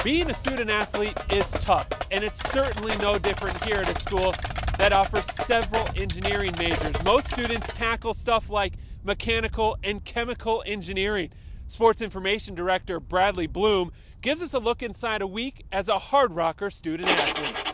Being a student athlete is tough, and it's certainly no different here at a school that offers several engineering majors. Most students tackle stuff like mechanical and chemical engineering. Sports Information Director Bradley Bloom gives us a look inside a week as a Hard Rocker student athlete.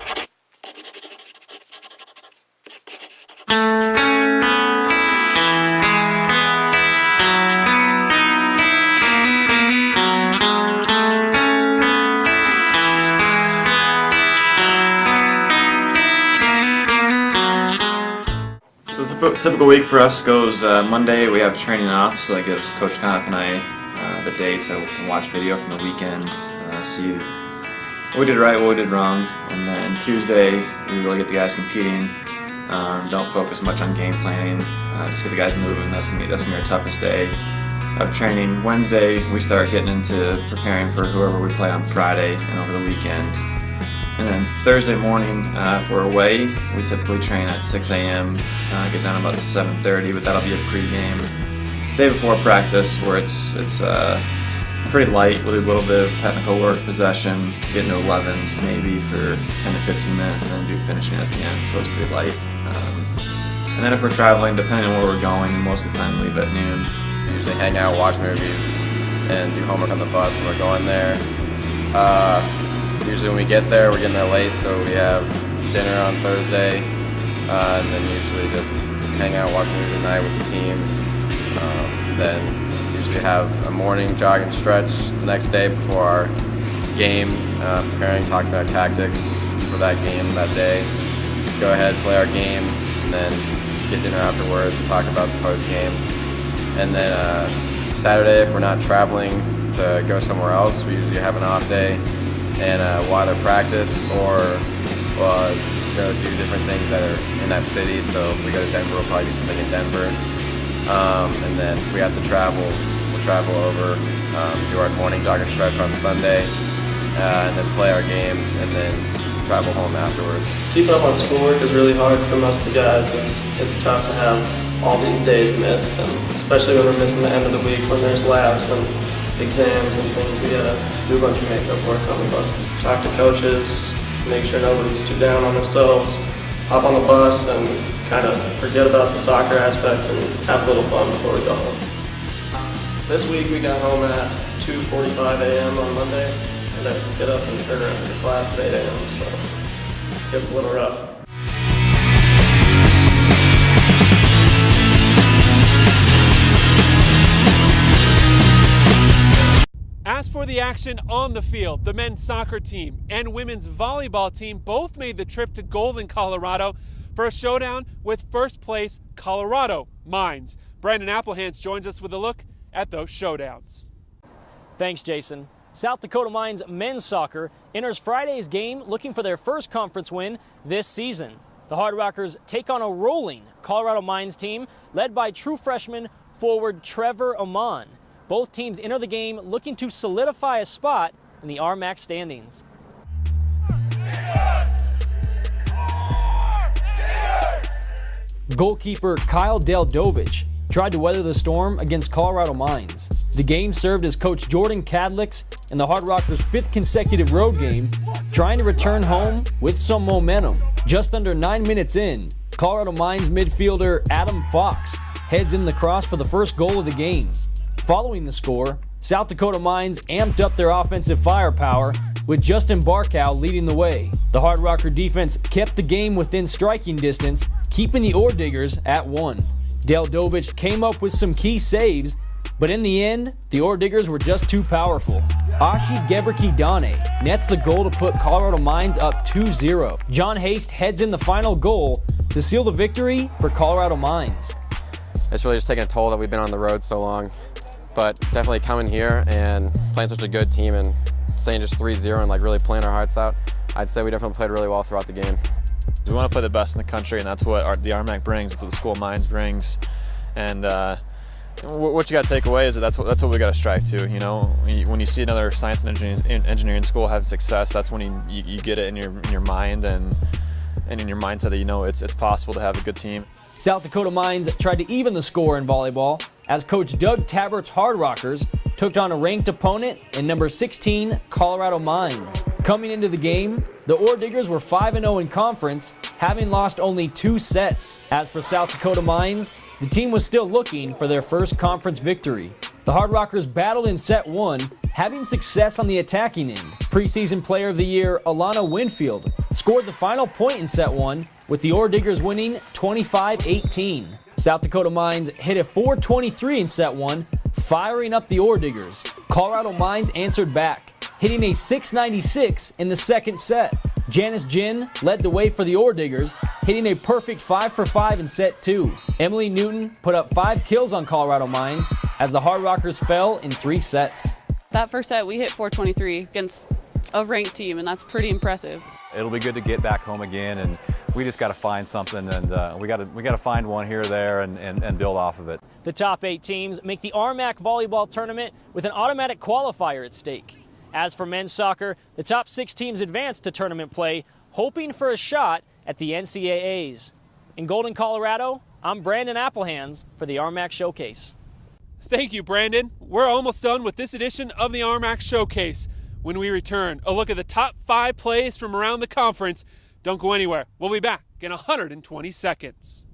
So a typical week for us goes Monday we have training off, so that gives Coach Conniff and I the day to watch video from the weekend, see what we did right, what we did wrong, and then Tuesday we really get the guys competing. Don't focus much on game planning, just get the guys moving. That's gonna be our toughest day of training. Wednesday we start getting into preparing for whoever we play on Friday and over the weekend. And then Thursday morning, if we're away, we typically train at 6 a.m., get down about 7:30, but that'll be a pregame. Day before practice, where it's pretty light. We'll do a little bit of technical work, possession, get into 11s maybe for 10 to 15 minutes, and then do finishing at the end, so it's pretty light. And then if we're traveling, depending on where we're going, most of the time leave at noon. We usually hang out, watch movies, and do homework on the bus when we're going there. Usually when we get there, we're getting there late, so we have dinner on Thursday, and then usually just hang out, watch movies at night with the team. Then usually have a morning jog and stretch the next day before our game, preparing, talking about tactics for that game that day. Go ahead, play our game, and then get dinner afterwards, talk about the post game. And then Saturday, if we're not traveling to go somewhere else, we usually have an off day and we'll either practice or go do different things that are in that city. So if we go to Denver, we'll probably do something in Denver. And then if we have to travel, we'll travel over, do our morning jog and stretch on Sunday, and then play our game, and then travel home afterwards. Keeping up on schoolwork is really hard for most of the guys. It's tough to have all these days missed, and especially when we're missing the end of the week when there's labs and exams and things. We gotta do a bunch of makeup work on the buses. Talk to coaches, make sure nobody's too down on themselves, hop on the bus and kind of forget about the soccer aspect and have a little fun before we go home. This week we got home at 2:45 a.m. on Monday, and then get up and turn around to class at 8 a.m. so it gets a little rough. As for the action on the field, the men's soccer team and women's volleyball team both made the trip to Golden, Colorado for a showdown with first place Colorado Mines. Brandon Applehans joins us with a look at those showdowns. Thanks, Jason. South Dakota Mines men's soccer enters Friday's game looking for their first conference win this season. The Hard Rockers take on a rolling Colorado Mines team led by true freshman forward Trevor Amon. Both teams enter the game looking to solidify a spot in the RMAC standings. Goalkeeper Kyle Deldovich tried to weather the storm against Colorado Mines. The game served as Coach Jordan Kadlick's and the Hard Rockers' fifth consecutive road game, trying to return home with some momentum. Just under 9 minutes in, Colorado Mines midfielder Adam Fox heads in the cross for the first goal of the game. Following the score, South Dakota Mines amped up their offensive firepower with Justin Barkow leading the way. The Hard Rocker defense kept the game within striking distance, keeping the Ore Diggers at 1. Deldovich came up with some key saves, but in the end, the Ore Diggers were just too powerful. Ashi Gebreki-Dane nets the goal to put Colorado Mines up 2-0. John Haste heads in the final goal to seal the victory for Colorado Mines. It's really just taking a toll that we've been on the road so long. But definitely coming here and playing such a good team and saying just 3-0 and like really playing our hearts out, I'd say we definitely played really well throughout the game. We want to play the best in the country, and that's what the RMAC brings. That's what the school Mines brings. And what you got to take away is that that's what we got to strive to. You know, when you see another science and engineering school have success, that's when you get it in your mind and in your mindset that you know it's possible to have a good team. South Dakota Mines tried to even the score in volleyball as Coach Doug Tabert's Hard Rockers took on a ranked opponent in number 16, Colorado Mines. Coming into the game, the Ore Diggers were 5-0 in conference, having lost only 2 sets. As for South Dakota Mines, the team was still looking for their first conference victory. The Hard Rockers battled in set 1, having success on the attacking end. Preseason Player of the Year Alana Winfield scored the final point in set 1, with the Ore Diggers winning 25-18. South Dakota Mines hit a 423 in set 1, firing up the Ore Diggers. Colorado Mines answered back, hitting a 696 in the second set. Janice Jin led the way for the Ore Diggers, hitting a perfect 5 for 5 in set 2. Emily Newton put up 5 kills on Colorado Mines as the Hard Rockers fell in 3 sets. That first set, we hit 423 against a ranked team, and that's pretty impressive. It'll be good to get back home again, and we just got to find something, and we got to find one here or there and build off of it. The top 8 teams make the RMAC volleyball tournament with an automatic qualifier at stake. As for men's soccer, the top 6 teams advance to tournament play, hoping for a shot at the NCAAs. In Golden, Colorado, I'm Brandon Applehands for the RMAC Showcase. Thank you, Brandon. We're almost done with this edition of the RMAC Showcase. When we return, a look at the top 5 plays from around the conference. Don't go anywhere. We'll be back in 120 seconds.